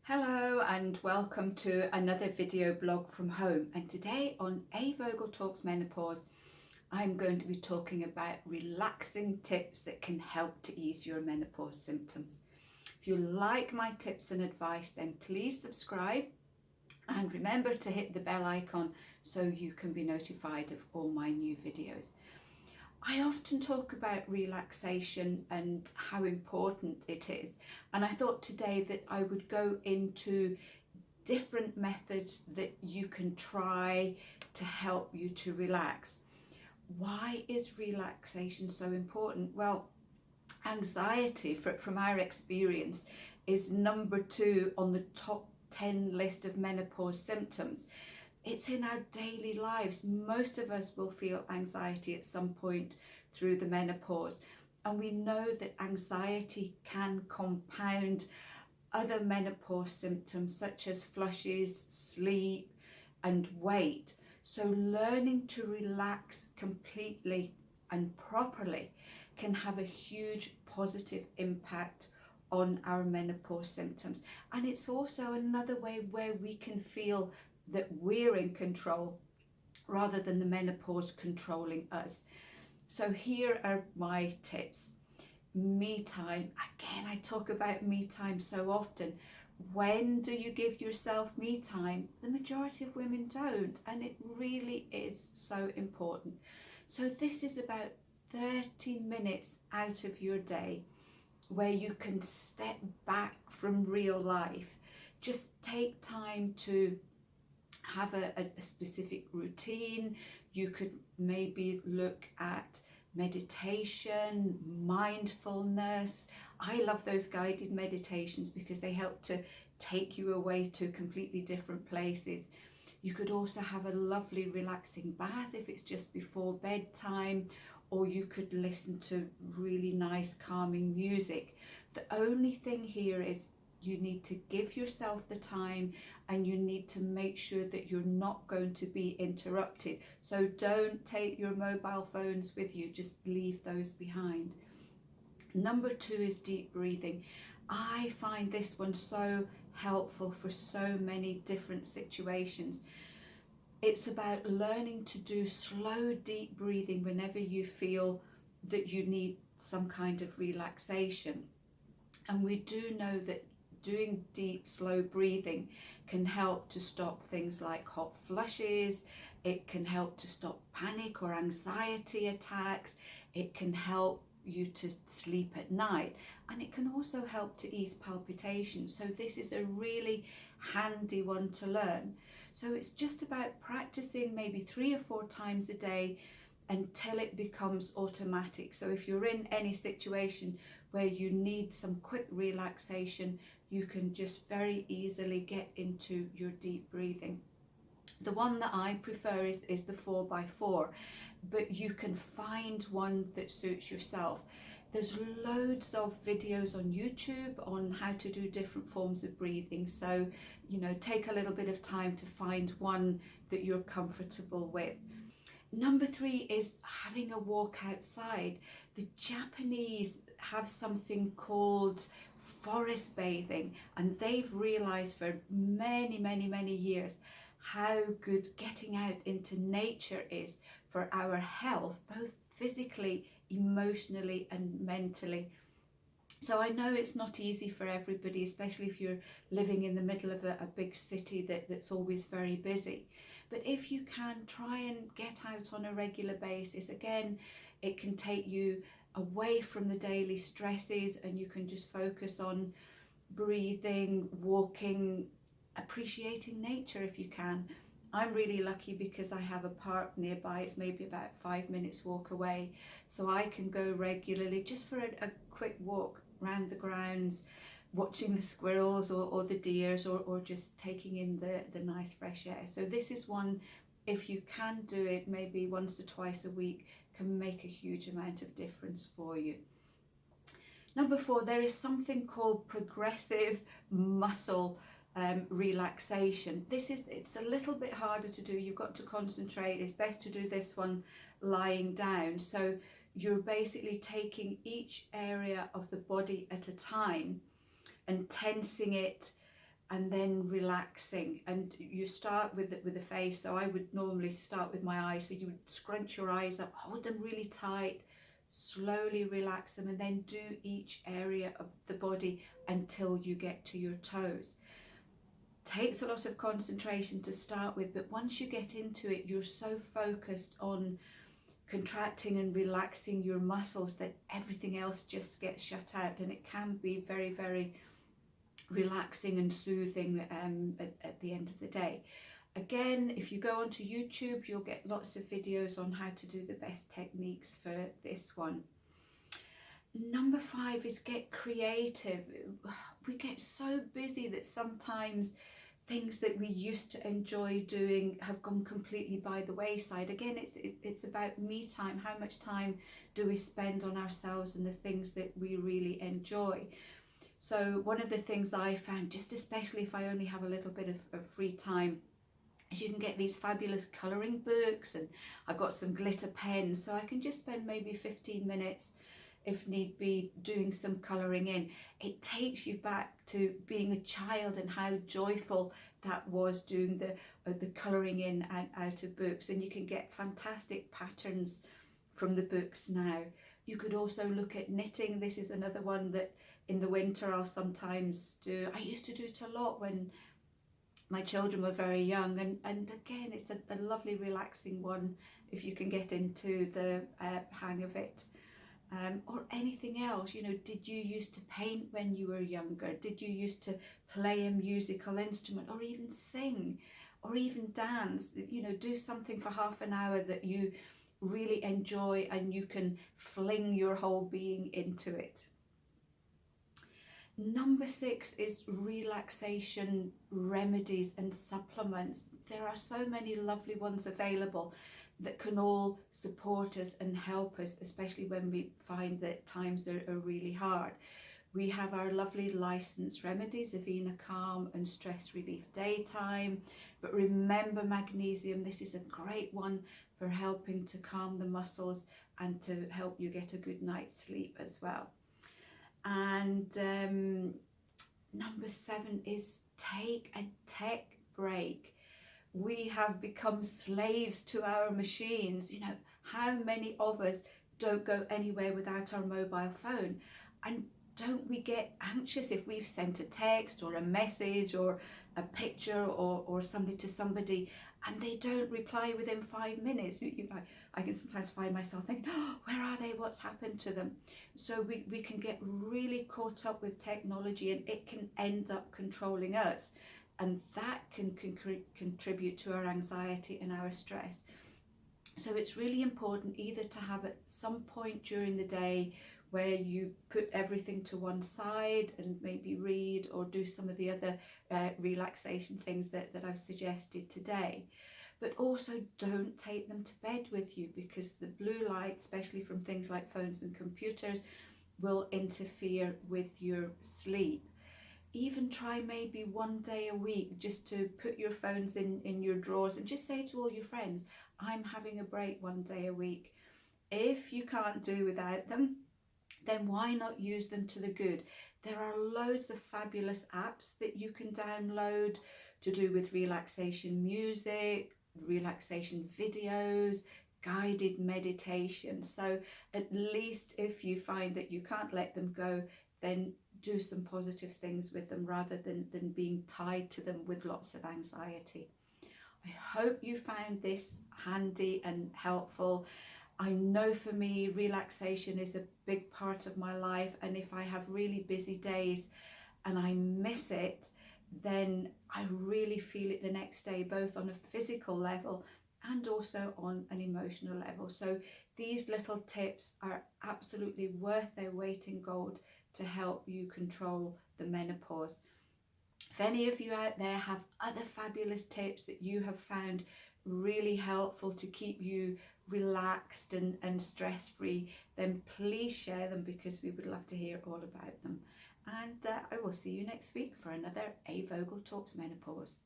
Hello and welcome to another video blog from home, and today on A Vogel Talks Menopause I'm going to be talking about relaxing tips that can help to ease your menopause symptoms. If you like my tips and advice, then please subscribe and remember to hit the bell icon so you can be notified of all my new videos. I often talk about relaxation and how important it is, and I thought today that I would go into different methods that you can try to help you to relax. Why is relaxation so important? Well, anxiety, from our experience, is number 2 on the top 10 list of menopause symptoms. It's in our daily lives. Most of us will feel anxiety at some point through the menopause, and we know that anxiety can compound other menopause symptoms such as flushes, sleep and weight. So learning to relax completely and properly can have a huge positive impact on our menopause symptoms, and it's also another way where we can feel that we're in control rather than the menopause controlling us. So here are my tips. Me time. Again, I talk about me time so often. When do you give yourself me time? The majority of women don't, and it really is so important. So this is about 30 minutes out of your day where you can step back from real life. Just take time to have a specific routine. You could maybe look at meditation, mindfulness. I love those guided meditations because they help to take you away to completely different places. You could also have a lovely relaxing bath if it's just before bedtime, or you could listen to really nice calming music. The only thing here is you need to give yourself the time, and you need to make sure that you're not going to be interrupted. So don't take your mobile phones with you, just leave those behind. Number 2 is deep breathing. I find this one so helpful for so many different situations. It's about learning to do slow, deep breathing whenever you feel that you need some kind of relaxation. And we do know that doing deep, slow breathing can help to stop things like hot flushes. It can help to stop panic or anxiety attacks. It can help you to sleep at night, and it can also help to ease palpitations. So this is a really handy one to learn. So it's just about practicing maybe 3 or 4 times a day until it becomes automatic. So if you're in any situation where you need some quick relaxation, you can just very easily get into your deep breathing. The one that I prefer is the 4x4, but you can find one that suits yourself. There's loads of videos on YouTube on how to do different forms of breathing. So, take a little bit of time to find one that you're comfortable with. Number 3 is having a walk outside. The Japanese have something called forest bathing, and they've realized for many years how good getting out into nature is for our health, both physically, emotionally and mentally. So I know it's not easy for everybody, especially if you're living in the middle of a big city that's always very busy. But if you can, try and get out on a regular basis. Again, it can take you away from the daily stresses, and you can just focus on breathing, walking, appreciating nature if you can. I'm really lucky because I have a park nearby. It's maybe about 5 minutes walk away, so I can go regularly just for a quick walk around the grounds, watching the squirrels or the deers, or just taking in the nice fresh air. So this is one, if you can do it maybe once or twice a week, can make a huge amount of difference for you. Number 4, there is something called progressive muscle relaxation. It's a little bit harder to do. You've got to concentrate. It's best to do this one lying down. So you're basically taking each area of the body at a time and tensing it and then relaxing. And you start with the face. So I would normally start with my eyes. So you would scrunch your eyes up, hold them really tight, slowly relax them, and then do each area of the body until you get to your toes. Takes a lot of concentration to start with, but once you get into it, you're so focused on contracting and relaxing your muscles that everything else just gets shut out, and it can be very, very relaxing and soothing at the end of the day. Again, if you go onto YouTube, you'll get lots of videos on how to do the best techniques for this one. Number 5 is get creative. We get so busy that sometimes things that we used to enjoy doing have gone completely by the wayside. Again, it's about me time. How much time do we spend on ourselves and the things that we really enjoy? So one of the things I found, just especially if I only have a little bit of free time, is you can get these fabulous colouring books, and I've got some glitter pens, so I can just spend maybe 15 minutes if need be doing some colouring in. It takes you back to being a child and how joyful that was, doing the colouring in and out of books, and you can get fantastic patterns from the books now. You could also look at knitting. This is another one that in the winter I'll sometimes do. I used to do it a lot when my children were very young, and again, it's a lovely relaxing one if you can get into the hang of it. Or anything else, you know, did you used to paint when you were younger? Did you used to play a musical instrument, or even sing, or even dance? You know, do something for half an hour that you really enjoy and you can fling your whole being into it. Number 6 is relaxation remedies and supplements. There are so many lovely ones available that can all support us and help us, especially when we find that times are really hard. We have our lovely licensed remedies, Avena Calm and Stress Relief Daytime. But remember magnesium, this is a great one for helping to calm the muscles and to help you get a good night's sleep as well. And number 7 is take a tech break. We have become slaves to our machines. You know, how many of us don't go anywhere without our mobile phone? And don't we get anxious if we've sent a text or a message or a picture or something to somebody and they don't reply within 5 minutes? I can sometimes find myself thinking, oh, where are they? What's happened to them? So we can get really caught up with technology, and it can end up controlling us. And that can contribute to our anxiety and our stress. So it's really important either to have at some point during the day where you put everything to one side and maybe read or do some of the other relaxation things that I've suggested today. But also don't take them to bed with you, because the blue light, especially from things like phones and computers, will interfere with your sleep. Even try maybe one day a week just to put your phones in your drawers and just say to all your friends, I'm having a break one day a week. If you can't do without them, then why not use them to the good? There are loads of fabulous apps that you can download to do with relaxation music, relaxation videos, guided meditation. So at least if you find that you can't let them go, then do some positive things with them rather than being tied to them with lots of anxiety. I hope you found this handy and helpful. I know for me, relaxation is a big part of my life, and if I have really busy days and I miss it, then I really feel it the next day, both on a physical level and also on an emotional level. So these little tips are absolutely worth their weight in gold to help you control the menopause. If any of you out there have other fabulous tips that you have found really helpful to keep you relaxed and stress-free, then please share them, because we would love to hear all about them. And I will see you next week for another A. Vogel Talks Menopause.